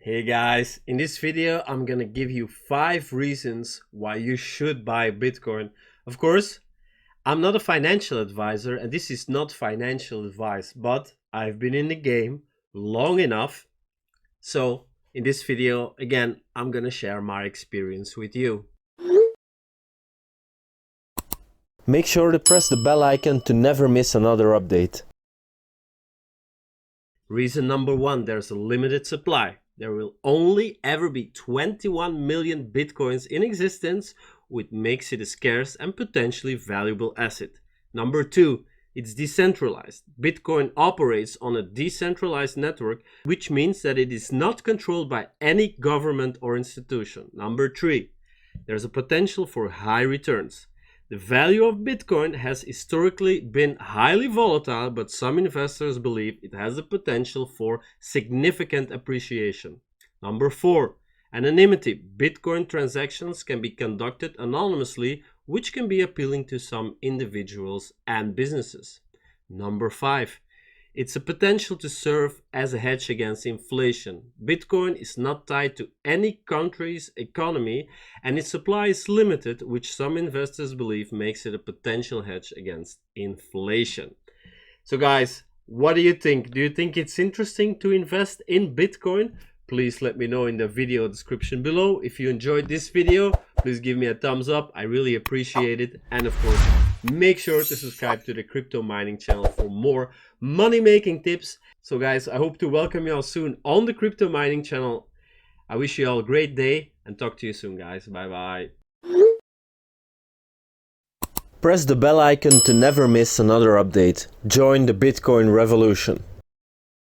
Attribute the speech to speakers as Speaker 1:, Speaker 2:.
Speaker 1: Hey guys, in this video I'm gonna give you 5 reasons why you should buy Bitcoin. Of course, I'm not a financial advisor and this is not financial advice, but I've been in the game long enough. So in this video, again, I'm gonna share my experience with you.
Speaker 2: Make sure to press the bell icon to never miss another update.
Speaker 1: Reason number 1, there's a limited supply. There will only ever be 21 million Bitcoins in existence, which makes it a scarce and potentially valuable asset. Number 2, it's decentralized. Bitcoin operates on a decentralized network, which means that it is not controlled by any government or institution. Number 3, there's a potential for high returns. The value of Bitcoin has historically been highly volatile, but some investors believe it has the potential for significant appreciation. Number 4, anonymity. Bitcoin transactions can be conducted anonymously, which can be appealing to some individuals and businesses. Number 5, it's a potential to serve as a hedge against inflation. Bitcoin is not tied to any country's economy and its supply is limited, which some investors believe makes it a potential hedge against inflation. So guys, what do you think? Do you think it's interesting to invest in Bitcoin? Please let me know in the video description below. If you enjoyed this video, please give me a thumbs up. I really appreciate it. And of course, make sure to subscribe to the crypto mining channel for more money making tips. So guys, I hope to welcome you all soon on the crypto mining channel. I wish you all a great day and talk to you soon, guys. Bye bye.
Speaker 2: Press the bell icon to never miss another update. Join the Bitcoin revolution.